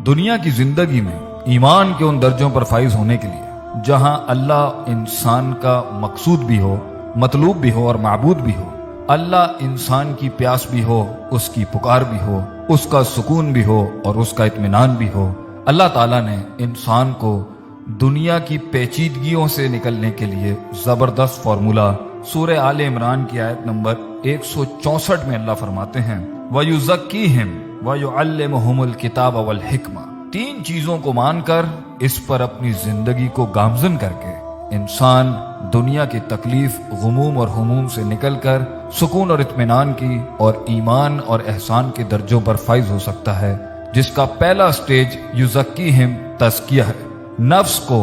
دنیا کی زندگی میں ایمان کے ان درجوں پر فائز ہونے کے لیے جہاں اللہ انسان کا مقصود بھی ہو، مطلوب بھی ہو اور معبود بھی ہو، اللہ انسان کی پیاس بھی ہو، اس کی پکار بھی ہو، اس کا سکون بھی ہو اور اس کا اطمینان بھی ہو، اللہ تعالیٰ نے انسان کو دنیا کی پیچیدگیوں سے نکلنے کے لیے زبردست فارمولہ سورہ آل عمران کی آیت نمبر 164 میں اللہ فرماتے ہیں وَيُزَكِّيهِمْ وَيُعَلِّمُهُمُ الْكِتَابَ وَالْحِكْمَةَ، 3 چیزوں کو مان کر اس پر اپنی زندگی کو گامزن کر کے انسان دنیا کی تکلیف، غموم اور ہموم سے نکل کر سکون اور اطمینان کی اور ایمان اور احسان کے درجوں پر فائز ہو سکتا ہے، جس کا پہلا سٹیج یزکیہم تزکیہ ہے۔ نفس کو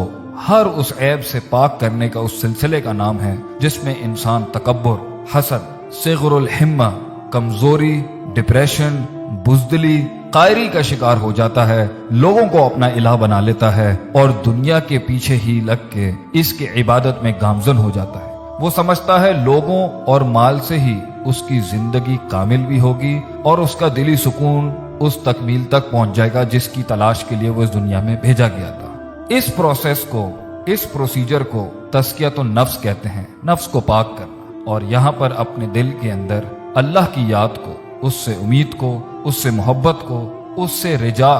ہر اس عیب سے پاک کرنے کا اس سلسلے کا نام ہے جس میں انسان تکبر، حسد، صغر الہمہ، کمزوری، ڈپریشن، بزدلی، قائری کا شکار ہو جاتا ہے، لوگوں کو اپنا الہ بنا لیتا ہے اور دنیا کے پیچھے ہی لگ کے اس کی عبادت میں گامزن ہو جاتا ہے۔ وہ سمجھتا ہے لوگوں اور مال سے ہی اس کی زندگی کامل بھی ہوگی اور اس کا دلی سکون اس تکمیل تک پہنچ جائے گا جس کی تلاش کے لیے وہ اس دنیا میں بھیجا گیا تھا۔ اس پروسیس کو، اس پروسیجر کو تزکیۃ النفس کہتے ہیں، نفس کو پاک کرنا، اور یہاں پر اپنے دل کے اندر اللہ کی یاد کو، اس سے امید کو، اس سے محبت کو، اس سے رجا،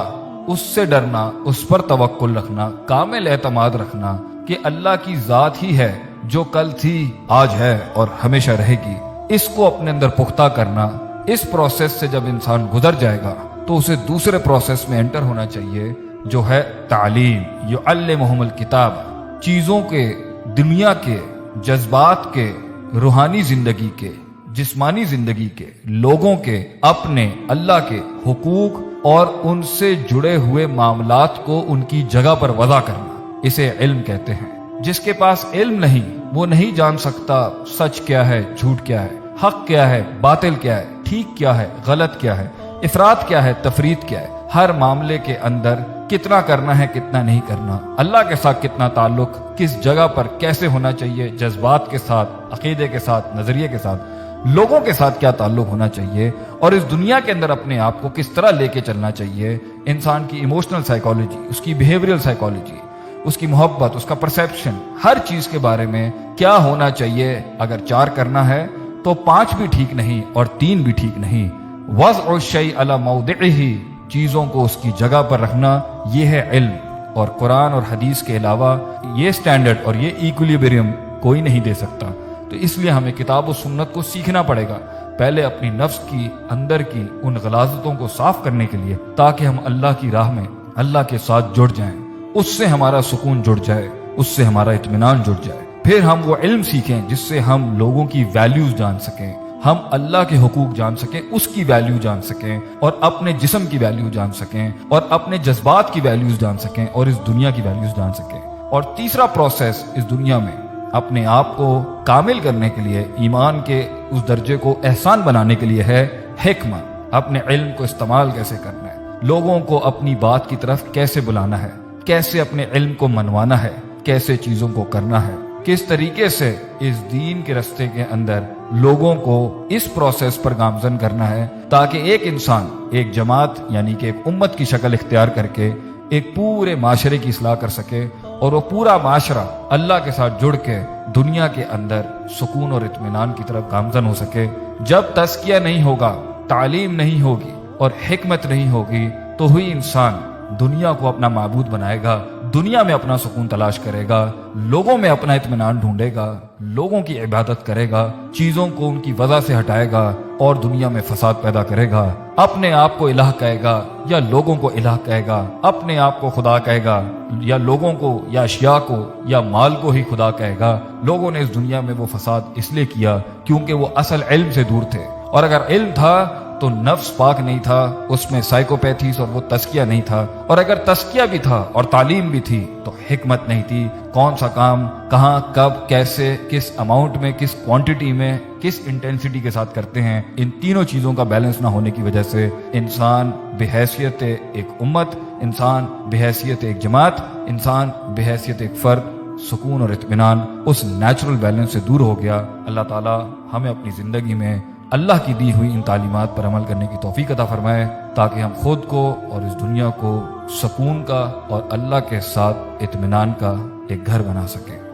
اس سے ڈرنا، اس پر توکل رکھنا، کامل اعتماد رکھنا کہ اللہ کی ذات ہی ہے جو کل تھی، آج ہے اور ہمیشہ رہے گی، اس کو اپنے اندر پختہ کرنا۔ اس پروسیس سے جب انسان گزر جائے گا تو اسے دوسرے پروسیس میں انٹر ہونا چاہیے جو ہے تعلیم، یعلمہم الکتاب، چیزوں کے، دنیا کے، جذبات کے، روحانی زندگی کے، جسمانی زندگی کے، لوگوں کے، اپنے، اللہ کے حقوق اور ان سے جڑے ہوئے معاملات کو ان کی جگہ پر وضع کرنا، اسے علم کہتے ہیں۔ جس کے پاس علم نہیں وہ نہیں جان سکتا سچ کیا ہے، جھوٹ کیا ہے، حق کیا ہے، باطل کیا ہے، ٹھیک کیا ہے، غلط کیا ہے، افراط کیا ہے، تفریط کیا ہے، ہر معاملے کے اندر کتنا کرنا ہے، کتنا نہیں کرنا، اللہ کے ساتھ کتنا تعلق، کس جگہ پر کیسے ہونا چاہیے، جذبات کے ساتھ، عقیدے کے ساتھ، نظریے کے ساتھ، لوگوں کے ساتھ کیا تعلق ہونا چاہیے اور اس دنیا کے اندر اپنے آپ کو کس طرح لے کے چلنا چاہیے، انسان کی ایموشنل سائیکالوجی، اس کی بیہیویئرل سائیکالوجی، اس کی محبت، اس کا پرسیپشن، ہر چیز کے بارے میں کیا ہونا چاہیے۔ اگر 4 کرنا ہے تو 5 بھی ٹھیک نہیں اور 3 بھی ٹھیک نہیں۔ وضع الشیء علی موضعہ، چیزوں کو اس کی جگہ پر رکھنا، یہ ہے علم، اور قرآن اور حدیث کے علاوہ یہ سٹینڈرڈ اور یہ ایکولیبریم کوئی نہیں دے سکتا۔ تو اس لیے ہمیں کتاب و سنت کو سیکھنا پڑے گا، پہلے اپنی نفس کی اندر کی ان غلاظتوں کو صاف کرنے کے لیے، تاکہ ہم اللہ کی راہ میں اللہ کے ساتھ جڑ جائیں، اس سے ہمارا سکون جڑ جائے، اس سے ہمارا اطمینان جڑ جائے۔ پھر ہم وہ علم سیکھیں جس سے ہم لوگوں کی ویلیوز جان سکیں، ہم اللہ کے حقوق جان سکیں، اس کی ویلیو جان سکیں، اور اپنے جسم کی ویلیو جان سکیں، اور اپنے جذبات کی ویلیوز جان سکیں، اور اس دنیا کی ویلیوز جان سکیں۔ اور تیسرا پروسیس اس دنیا میں اپنے آپ کو کامل کرنے کے لیے، ایمان کے اس درجے کو احسان بنانے کے لیے ہے حکمہ، اپنے علم کو استعمال کیسے کرنا ہے، لوگوں کو اپنی بات کی طرف کیسے بلانا ہے، کیسے اپنے علم کو منوانا ہے، کیسے چیزوں کو کرنا ہے، کس طریقے سے اس دین کے رستے کے اندر لوگوں کو اس پروسیس پر گامزن کرنا ہے، تاکہ ایک انسان ایک جماعت یعنی کہ ایک امت کی شکل اختیار کر کے ایک پورے معاشرے کی اصلاح کر سکے، اور وہ پورا معاشرہ اللہ کے ساتھ جڑ کے دنیا کے اندر سکون اور اطمینان کی طرف گامزن ہو سکے۔ جب تزکیہ نہیں ہوگا، تعلیم نہیں ہوگی اور حکمت نہیں ہوگی تو ہوئی انسان دنیا کو اپنا معبود بنائے گا، دنیا میں اپنا سکون تلاش کرے گا، لوگوں میں اپنا اطمینان ڈھونڈے گا، لوگوں کی عبادت کرے گا، چیزوں کو ان کی وضع سے ہٹائے گا اور دنیا میں فساد پیدا کرے گا، اپنے آپ کو الہ کہے گا یا لوگوں کو الہ کہے گا، اپنے آپ کو خدا کہے گا یا لوگوں کو یا اشیاء کو یا مال کو ہی خدا کہے گا۔ لوگوں نے اس دنیا میں وہ فساد اس لیے کیا کیونکہ وہ اصل علم سے دور تھے، اور اگر علم تھا تو نفس پاک نہیں تھا، اس میں سائیکوپیتھیز اور وہ تزکیہ نہیں تھا، اور اگر تزکیہ بھی تھا اور تعلیم بھی تھی تو حکمت نہیں تھی، کون سا کام کہاں کب کیسے کس اماؤنٹ میں کس کوانٹٹی میں کس انٹینسٹی کے ساتھ کرتے ہیں، ان تینوں چیزوں کا بیلنس نہ ہونے کی وجہ سے انسان بحیثیت ایک امت، انسان بحیثیت ایک جماعت، انسان بحیثیت ایک فرد سکون اور اطمینان اس نیچرل بیلنس سے دور ہو گیا۔ اللہ تعالی ہمیں اپنی زندگی میں اللہ کی دی ہوئی ان تعلیمات پر عمل کرنے کی توفیق عطا فرمائے تاکہ ہم خود کو اور اس دنیا کو سکون کا اور اللہ کے ساتھ اطمینان کا ایک گھر بنا سکیں۔